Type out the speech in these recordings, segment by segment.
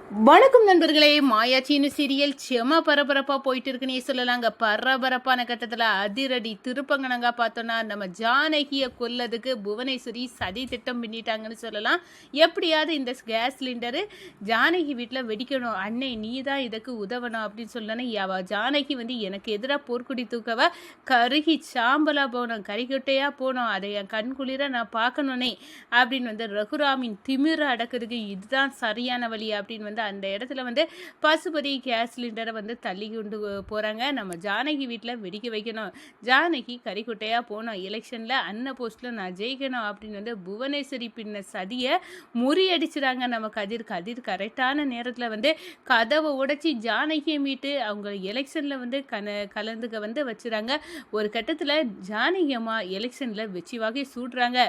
வணக்கம் நண்பர்களே. மாயாச்சின்னு சீரியல் செம பரபரப்பாக போயிட்டு இருக்குன்னே சொல்லலாங்க. பரபரப்பான கட்டத்தில் அதிரடி திருப்பங்கனங்க பார்த்தோன்னா நம்ம ஜானகியை கொல்லதுக்கு புவனேஸ்வரி சதி திட்டம் பண்ணிட்டாங்கன்னு சொல்லலாம். எப்படியாவது இந்த கேஸ் சிலிண்டரு ஜானகி வீட்டில் வெடிக்கணும், அன்னை நீ தான் இதுக்கு உதவணும் அப்படின்னு சொல்லணும். ஜானகி எனக்கு எதிராக போர்க்குடி தூக்கவ கருகி சாம்பலாக போகணும், கறிக்கொட்டையாக போகணும், அதை என் கண் குளிர நான் பார்க்கணுனே அப்படின்னு ரகுராமின் திமிர அடக்கிறதுக்கு இதுதான் சரியான வழி அப்படின்னு அந்த இடத்துல பசுபதி கேஸ் சிலிண்டரை தள்ளி கொண்டு போகிறாங்க. நம்ம ஜானகி வீட்டில் வெடிக்க வைக்கணும், ஜானகி கறிக்குட்டையாக போகணும், எலெக்ஷனில் அன்ன போஸ்ட்டில் நான் ஜெயிக்கணும் அப்படின்னு புவனேஸ்வரி பின்ன சதியை முறியடிச்சுறாங்க. நம்ம கதிர் கரெக்டான நேரத்தில் கதவை உடைச்சி ஜானகியை மீட்டு அவங்க எலெக்ஷனில் கலந்துக்க வச்சுறாங்க. ஒரு கட்டத்தில் ஜானகி அம்மா எலெக்ஷனில் வெற்றி வகை சூடுறாங்க.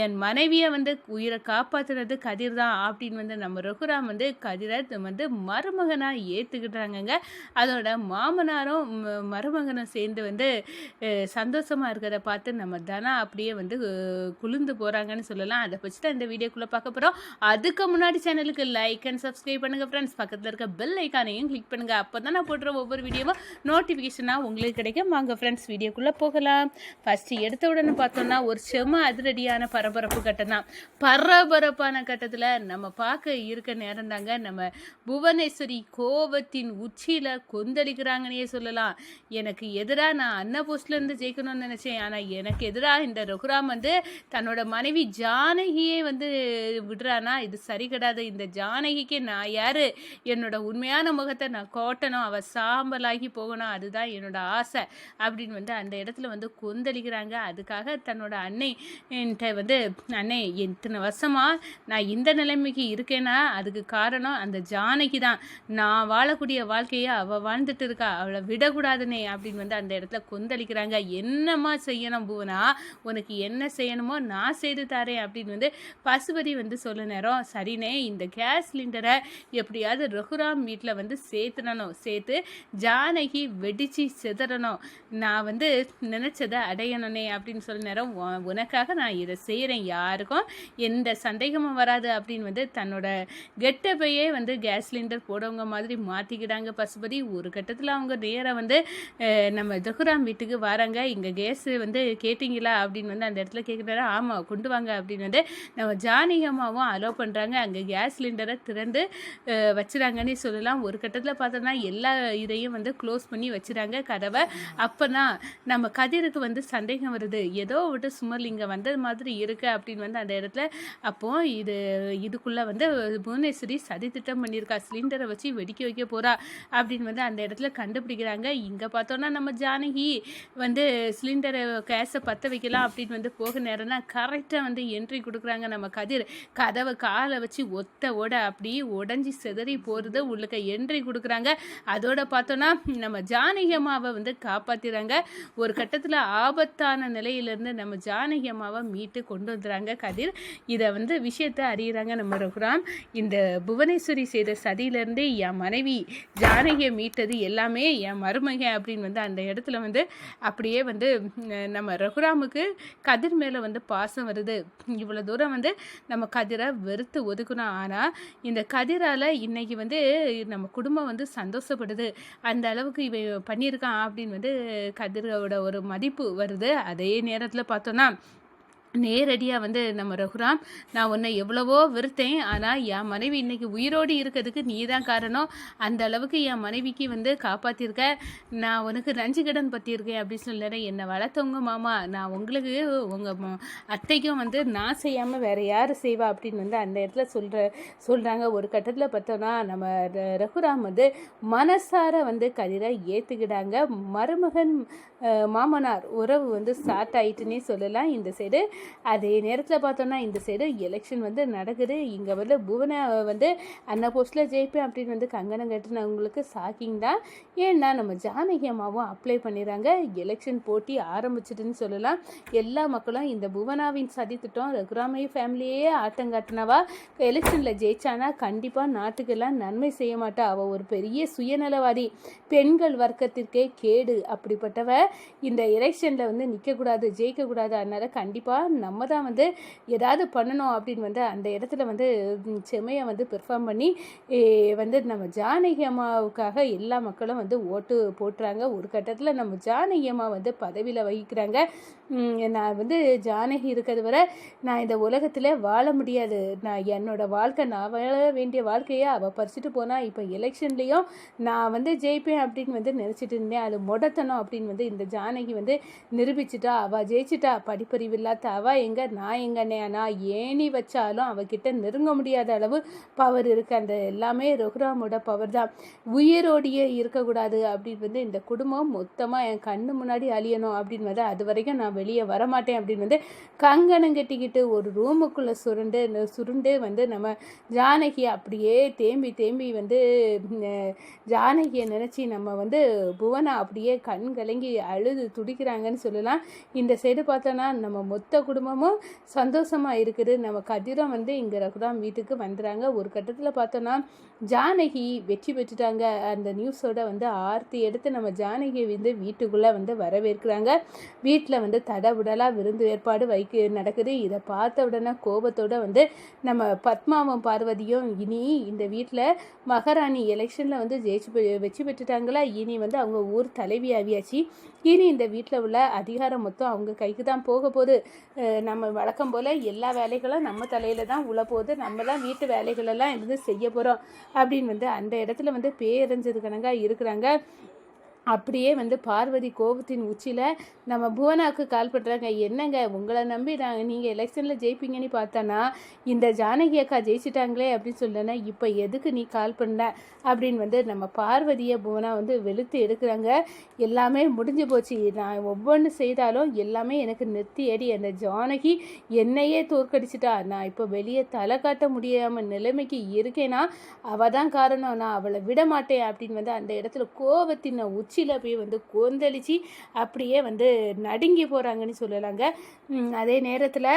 என் மனைவியை உயிரை காப்பாற்றுறது கதிர் தான் அப்படின்னு நம்ம ரகுராம் கதிரை மருமகனாக ஏற்றுக்கிட்டாங்கங்க. அதோட மாமனாரும் மருமகனும் சேர்ந்து சந்தோஷமாக இருக்கிறத பார்த்து நம்ம தனா அப்படியே குளிர்ந்து போகிறாங்கன்னு சொல்லலாம். அதை வச்சு தான் இந்த வீடியோக்குள்ளே பார்க்க போகிறோம். அதுக்கு முன்னாடி சேனலுக்கு லைக் அண்ட் சப்ஸ்கிரைப் பண்ணுங்கள் ஃப்ரெண்ட்ஸ். பக்கத்தில் இருக்க பெல் ஐக்கானையும் கிளிக் பண்ணுங்கள். அப்போ தான் நான் போடுற ஒவ்வொரு வீடியோவும் நோட்டிஃபிகேஷனாக உங்களுக்கு கிடைக்கும். வாங்க ஃப்ரெண்ட்ஸ் வீடியோக்குள்ளே போகலாம். ஃபஸ்ட்டு எடுத்த உடனே பார்த்தோன்னா ஒரு செம அதிரடியான பரபரப்பான கட்டத்தில் நம்ம பார்க்க இருக்க நேரம் தாங்க. நம்ம புவனேஸ்வரி கோபத்தின் உச்சியில் கொந்தளிக்கிறாங்கன்னே சொல்லலாம். எனக்கு எதிராக நான் அன்ன போஸ்ட்லேருந்து ஜெயிக்கணும்னு நினச்சேன், ஆனால் எனக்கு எதிராக இந்த ரகுராம் தன்னோட மனைவி ஜானகியே விடுறானா, இது சரி கிடையாது. இந்த ஜானகிக்கு நான் யார், என்னோட உண்மையான முகத்தை நான் கோட்டணும், அவள் சாம்பலாகி போகணும், அதுதான் என்னோட ஆசை அப்படின்னு அந்த இடத்துல கொந்தளிக்கிறாங்க. அதுக்காக தன்னோட அன்னைன்ட்ட அன்னை இத்தனை வருஷமாக நான் இந்த நிலைமைக்கு இருக்கேன்னா அதுக்கு காரணம் அந்த ஜானகி தான். நான் வாழக்கூடிய வாழ்க்கையை அவள் வாழ்ந்துட்டு இருக்கா, அவளை விடக்கூடாதுனே அப்படின்னு அந்த இடத்துல கொந்தளிக்கிறாங்க. என்னம்மா செய்யணும் புவனா, உனக்கு என்ன செய்யணுமோ நான் செய்து தரேன் அப்படின்னு பசுபதி சொல்ல நேரம், சரினே இந்த கேஸ் சிலிண்டரை எப்படியாவது ரகுராம் வீட்டில் சேர்த்து ஜானகி வெடிச்சு செதறணும், நான் நினைச்சதை அடையணுனே அப்படின்னு சொல்ல நேரம், உனக்காக நான் இதை செய்கிறேன், யாருக்கும் எந்த சந்தேகமும் வராது அப்படின்னு தன்னோட கெட்டப்பையே கேஸ் சிலிண்டர் போடவங்க மாதிரி மாற்றிக்கிட்டாங்க பசுபதி. ஒரு கட்டத்தில் அவங்க நேராக நம்ம ரகுராம் வீட்டுக்கு வராங்க. இங்கே கேஸ் கேட்டிங்களா அப்படின்னு அந்த இடத்துல கேட்குறாரு. ஆமாம் கொண்டு வாங்க அப்படின்னு நம்ம ஜானகி அம்மாவும் அலோவ் பண்ணுறாங்க. அங்கே கேஸ் சிலிண்டரை திறந்து வச்சுறாங்கன்னு சொல்லலாம். ஒரு கட்டத்தில் பார்த்தோன்னா எல்லா இதையும் க்ளோஸ் பண்ணி வச்சுறாங்க கதவை. அப்போனா நம்ம கதிருக்கு சந்தேகம் வருது, ஏதோ சுமல் இங்கே வந்தது மாதிரி இருக்கு அப்படின்னு அந்த இடத்துல. அப்போது இதுக்குள்ளே புவனேஸ்வரி சதி திட்டம் பண்ணியிருக்கா, சிலிண்டரை வச்சு வெடிக்க வைக்க போகிறா அப்படின்னு அந்த இடத்துல கண்டுபிடிக்கிறாங்க. இங்கே பார்த்தோன்னா நம்ம ஜானகி சிலிண்டரை கேஸை பற்ற வைக்கலாம் அப்படின்னு போக நேரம்னா கரெக்டாக என்ட்ரி கொடுக்குறாங்க. நம்ம கதிர் கதவை காலை வச்சு ஓட அப்படி உடஞ்சி செதறி போகிறது, உள்ளுக்க என்ட்ரி கொடுக்குறாங்க. அதோட பார்த்தோன்னா நம்ம ஜானகி அம்மாவை காப்பாற்றிடுறாங்க. ஒரு கட்டத்தில் ஆபத்தான நிலையிலேருந்து நம்ம ஜானகி அம்மாவை மீட்டு கொண்டு வந்துடுறாங்க கதிர். இதை விஷயத்தை அறிகிறாங்க நம்ம ரகுராம். இந்த புவனேஸ்வரி செய்த சதியிலேருந்து என் மனைவி ஜானகியை மீட்டது எல்லாமே என் மருமக அப்படின்னு அந்த இடத்துல அப்படியே நம்ம ரகுராமுக்கு கதிர் மேலே பாசம் வருது. இவ்வளோ தூரம் நம்ம கதிரை வெறுத்து ஒதுக்கணும். ஆனால் இந்த கதிரால் இன்னைக்கு நம்ம குடும்பம் சந்தோஷப்படுது, அந்த அளவுக்கு இவன் பண்ணியிருக்கான் அப்படின்னு கதிரோட ஒரு மதிப்பு வருது. அதே நேரத்தில் பார்த்தோன்னா நேரடியாக நம்ம ரகுராம், நான் உன்னை எவ்வளவோ வெறுத்தேன், ஆனால் என் மனைவி இன்றைக்கி உயிரோடு இருக்கிறதுக்கு நீ தான் காரணம், அந்த அளவுக்கு என் மனைவிக்கு காப்பாற்றிருக்க, நான் உனக்கு நஞ்சு கடன் பற்றியிருக்கேன் அப்படின்னு சொல்லிடுறேன். என்னை வளர்த்தவங்க மாமா, நான் உங்களுக்கு உங்கள் அத்தைக்கும் நான் செய்யாமல் வேறு யார் செய்வா அப்படின்னு அந்த இடத்துல சொல்கிறாங்க. ஒரு கட்டத்தில் பார்த்தோன்னா நம்ம ரகுராம் மனசார கதிரை ஏற்றுக்கிட்டாங்க. மருமகன் மாமனார் உறவு ஸ்டார்ட் ஆகிட்டுன்னே சொல்லலாம் இந்த சைடு. அதே நேரத்தில் பார்த்தோன்னா இந்த சைடு எலெக்ஷன் நடக்குது. இங்கே புவனை அன்ன போஸ்ட்டில் ஜெயிப்பேன் அப்படின்னு கங்கணம் கட்டுனவங்களுக்கு ஷாக்கிங் தான். ஏன்னா நம்ம ஜானகி அம்மாவும் அப்ளை பண்ணிடுறாங்க. எலெக்ஷன் போட்டி ஆரம்பிச்சிட்டுன்னு சொல்லலாம். எல்லா மக்களும் இந்த புவனாவின் சதி திட்டம் ரகுராமைய ஃபேமிலியே ஆட்டங்காட்டினவா, எலெக்ஷனில் ஜெயிச்சானா கண்டிப்பாக நாட்டுக்கெல்லாம் நன்மை செய்ய மாட்டா, அவள் ஒரு பெரிய சுயநலவாதி, பெண்கள் வர்க்கத்திற்கே கேடு, அப்படிப்பட்டவ இந்த எலெக்ஷனில் நிற்கக்கூடாது, ஜெயிக்கக்கூடாது, அதனால் கண்டிப்பாக நம்ம தான் வந்து ஏதாவது பண்ணணும் அப்படின்னு வந்து அந்த இடத்துல வந்து செம்மையை வந்து பெர்ஃபார்ம் பண்ணி வந்து நம்ம ஜானகி அம்மாவுக்காக எல்லா மக்களும் வந்து ஓட்டு போட்டுறாங்க. ஒரு கட்டத்தில் நம்ம ஜானகி அம்மா வந்து பதவியில் வகிக்கிறாங்க. நான் வந்து ஜானகி இருக்கிறது வரை நான் இந்த உலகத்தில் வாழ முடியாது, நான் என்னோட வாழ்க்கை நான் வாழ வேண்டிய வாழ்க்கையை அவள் பறிச்சுட்டு போனால் இப்போ எலெக்ஷன்லேயும் நான் வந்து ஜெயிப்பேன் அப்படின்னு வந்து நினச்சிட்டு இருந்தேன். அது முடத்தணும் அப்படின்னு வந்து இந்த ஜானகி வந்து நிரூபிச்சுட்டா. அவள் ஜெயிச்சிட்டா. படிப்பறிவு இல்லாத அவள் எங்கே நான் எங்கன்னே, நான் ஏணி வச்சாலும் அவகிட்ட நெருங்க முடியாத அளவு பவர் இருக்குது. அந்த எல்லாமே ரகுராமோட பவர் தான். உயிரோடையே இருக்கக்கூடாது அப்படின்னு வந்து இந்த குடும்பம் மொத்தமாக என் கண்ணு முன்னாடி அழியணும் அப்படின்னு வந்து அது வரைக்கும் நான் வெளியே வரமாட்டேன் அப்படின்னு வந்து கங்கணம் கட்டிக்கிட்டு ஒரு ரூமுக்குள்ளே சுருண்டு வந்து நம்ம ஜானகி அப்படியே தேம்பி வந்து ஜானகியை நினச்சி நம்ம வந்து புவனா அப்படியே கண் கலங்கி அழுது துடிக்கிறாங்கன்னு சொல்லலாம். இந்த சைடு பார்த்தோன்னா நம்ம மொத்த குடும்பமும் சந்தோஷமாக இருக்குது. நம்ம கதிரம் வந்து இங்கே ரகுராம் வீட்டுக்கு வந்துடுறாங்க. ஒரு கட்டத்தில் பார்த்தோன்னா ஜானகி வெற்றி பெற்றுட்டாங்க. அந்த நியூஸோட வந்து ஆர்த்தி எடுத்து நம்ம ஜானகியை வந்து வீட்டுக்குள்ளே வந்து வரவேற்கிறாங்க. வீட்டில் வந்து தடபுடலாக விருந்து ஏற்பாடு நடக்குது. இதை பார்த்த உடனே கோபத்தோடு வந்து நம்ம பத்மாவும் பார்வதியும் இனி இந்த வீட்டில் மகாராணி எலெக்ஷனில் வந்து வெற்றி பெற்றுட்டாங்களா, இனி வந்து அவங்க ஊர் தலைவி ஆவியாச்சு, இனி இந்த வீட்டில் உள்ள அதிகாரம் மொத்தம் அவங்க கைக்கு தான் போக போகுது. நம்ம வழக்கம் போல் எல்லா வேலைகளும் நம்ம தலையில் தான் உள்ள போகுது, நம்ம தான் வீட்டு வேலைகளெல்லாம் இருந்து செய்ய போகிறோம் அப்படின்னு வந்து அந்த இடத்துல வந்து பேரஞ்சது கணங்க இருக்கிறாங்க. அப்படியே வந்து பார்வதி கோபத்தின் உச்சியில் நம்ம புவனாவுக்கு கால் பண்ணுறாங்க. என்னங்க உங்களை நம்பி நீங்கள் எலெக்ஷனில் ஜெயிப்பீங்கன்னு பார்த்தானா இந்த ஜானகி அக்கா ஜெயிச்சிட்டாங்களே அப்படின்னு சொல்லனா, இப்போ எதுக்கு நீ கால் பண்ண அப்படின்னு வந்து நம்ம பார்வதியை புவனா வந்து வெளுத்து எடுக்கிறாங்க. எல்லாமே முடிஞ்சு போச்சு, நான் ஒவ்வொன்று செய்தாலும் எல்லாமே எனக்கு நெத்தி அடி. அந்த ஜானகி என்னையே தோற்கடிச்சிட்டா, நான் இப்போ வெளியே தலை காட்ட முடியாமல் நிலைமைக்கு இருக்கேன்னா அவள் தான் காரணம், நான் அவளை விட மாட்டேன் அப்படின்னு வந்து அந்த இடத்துல கோபத்தின் உச்சியில் போய் வந்து கொந்தளிச்சு அப்படியே வந்து நடுங்கி போகிறாங்கன்னு சொல்லலாங்க. அதே நேரத்தில்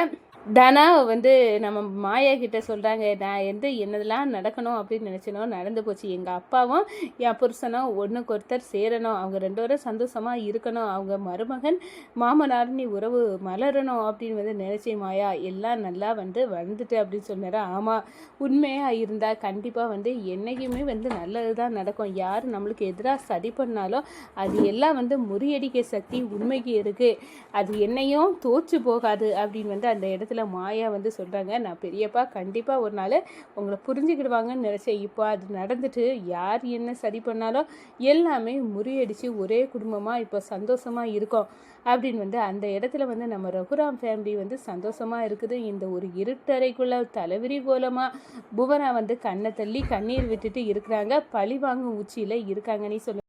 தனா வந்து நம்ம மாயா கிட்ட சொல்கிறாங்க, நான் வந்து என்னதெல்லாம் நடக்கணும் அப்படின்னு நினச்சினோ நடந்து போச்சு. எங்கள் அப்பாவும் என் புருஷனும் ஒன்றுக்கு ஒருத்தர் சேரணும், அவங்க ரெண்டு பேரும் சந்தோஷமாக இருக்கணும், அவங்க மருமகன் மாமனார்னி உறவு மலரணும் அப்படின்னு வந்து நினச்சேன் மாயா. எல்லாம் நல்லா வந்து வந்துட்டு அப்படின்னு சொன்னார். ஆமாம், உண்மையாக இருந்தால் கண்டிப்பாக வந்து என்றைக்குமே வந்து நல்லது தான் நடக்கும். யார் நம்மளுக்கு எதிராக சதி பண்ணாலும் அது எல்லாம் வந்து முறியடிக்க சக்தி உண்மைக்கு இருக்குது, அது என்னையும் தோற்று போகாது அப்படின்னு வந்து அந்த இடத்துல மாயா வந்து சொல்கிறாங்க. நான் பெரியப்பா கண்டிப்பாக ஒரு நாள் உங்களை புரிஞ்சுக்கிடுவாங்கன்னு நினச்சேன். இப்போ அது நடந்துட்டு யார் என்ன சரி பண்ணாலும் எல்லாமே முறியடித்து ஒரே குடும்பமாக இப்போ சந்தோஷமாக இருக்கோம் அப்படின்னு வந்து அந்த இடத்துல வந்து நம்ம ரகுராம் ஃபேமிலி வந்து சந்தோஷமாக இருக்குது. இந்த ஒரு இருட்டறைக்குள்ள தலைவிரி கோலமாக புவனா வந்து கண்ணை தள்ளி கண்ணீர் விட்டுட்டு இருக்கிறாங்க, பழி வாங்கும் உச்சியில் இருக்காங்கன்னு சொல்லி